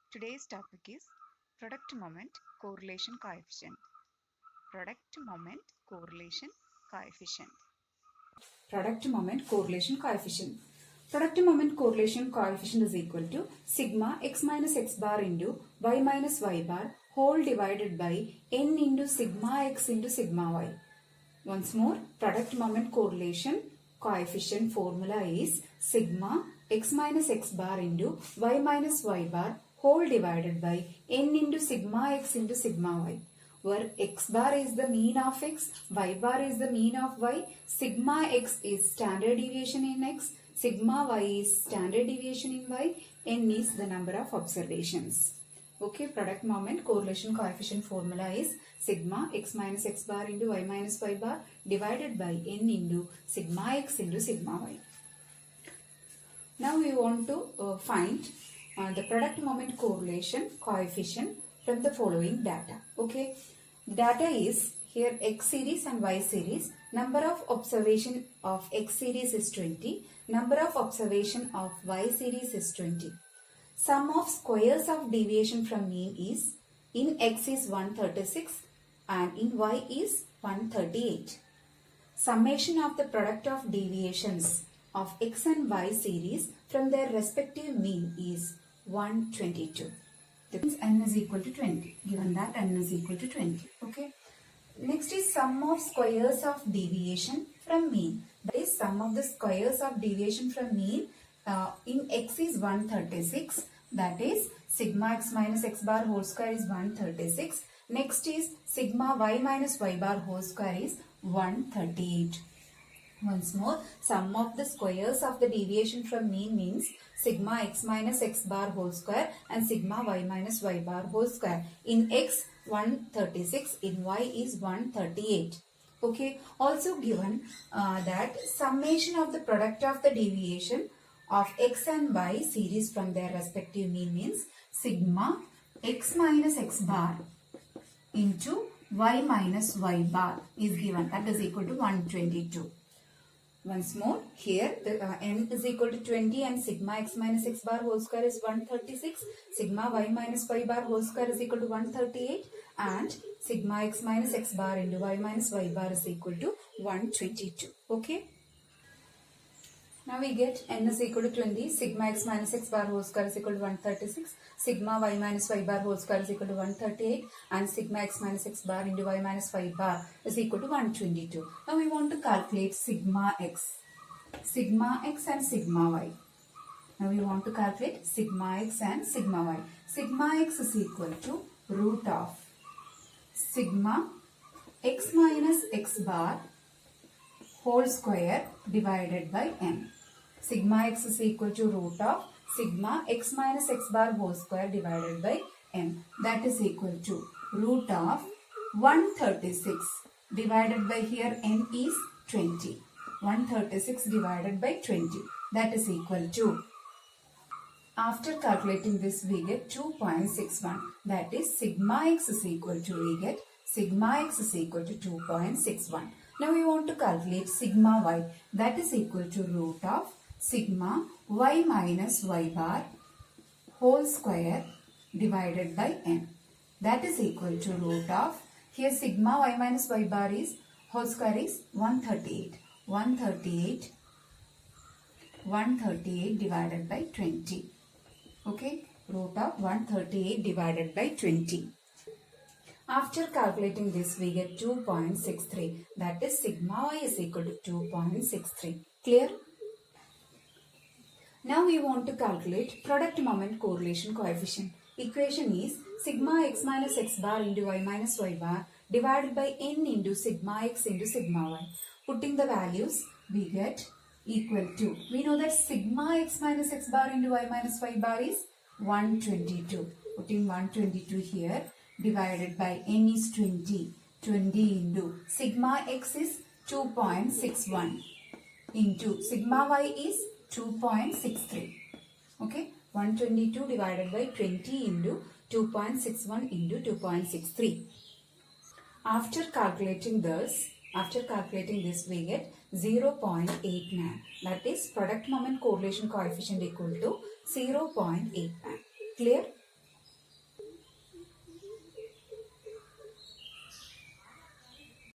Today's topic is product moment correlation coefficient. Product moment correlation coefficient. Product moment correlation coefficient. Product moment correlation coefficient is equal to sigma x minus x bar into y minus y bar whole divided by n into sigma x into sigma y. Once more, product moment correlation coefficient formula is sigma x minus x bar into y minus y bar whole divided by n into sigma x into sigma y, where x bar is the mean of x, y bar is the mean of y, sigma x is standard deviation in x, sigma y is standard deviation in y, n is the number of observations. Okay, product moment correlation coefficient formula is sigma x minus x bar into y minus y bar divided by n into sigma x into sigma y. Now we want to find the product moment correlation coefficient from the following data. Okay, the data is here x series and y series. Number of observation of x series is 20. Number of observation of y series is 20. Sum of squares of deviation from mean is, in x is 136 and in y is 138. Summation of the product of deviations of x and y series from their respective mean is 122. That means n is equal to 20. Given that n is equal to 20. Okay. Next is sum of squares of deviation from mean. That is sum of the squares of deviation from mean. In x is 136, that is sigma x minus x bar whole square is 136. Next is sigma y minus y bar whole square is 138. Once more, sum of the squares of the deviation from mean means sigma x minus x bar whole square and sigma y minus y bar whole square. In x 136, in y is 138. Okay, also given that summation of the product of the deviation of x and y series from their respective mean means sigma x minus x bar into y minus y bar is given, that is equal to 122. Once more, here the n is equal to 20 and sigma x minus x bar whole square is 136, sigma y minus y bar whole square is equal to 138 and sigma x minus x bar into y minus y bar is equal to 122. Okay. Now we get n is equal to 20, sigma x minus x bar whole square is equal to 136, sigma y minus y bar whole square is equal to 138 and sigma x minus x bar into y minus y bar is equal to 122. Now we want to calculate sigma x and sigma y. Now we want to calculate sigma x and sigma y. Sigma x is equal to root of sigma x minus x bar whole square divided by n. Sigma x is equal to root of sigma x minus x bar whole square divided by n. That is equal to root of 136 divided by here n is 20. 136 divided by 20. That is equal to, after calculating this we get 2.61. That is sigma x is equal to, we get sigma x is equal to 2.61. Now we want to calculate sigma y, that is equal to root of sigma y minus y bar whole square divided by n. That is equal to root of, here sigma y minus y bar is whole square is 138. 138 divided by 20. Okay, root of 138 divided by 20. After calculating this, we get 2.63. That is sigma y is equal to 2.63. Clear? Now we want to calculate product moment correlation coefficient. Equation is sigma x minus x bar into y minus y bar divided by n into sigma x into sigma y. Putting the values, we get equal to, we know that sigma x minus x bar into y minus y bar is 122. Putting 122 here, divided by n is 20. 20 into sigma x is 2.61 into sigma y is 2.63. Okay, 122 divided by 20 into 2.61 into 2.63. After calculating this we get 0.89. That is product moment correlation coefficient equal to 0.89. Clear?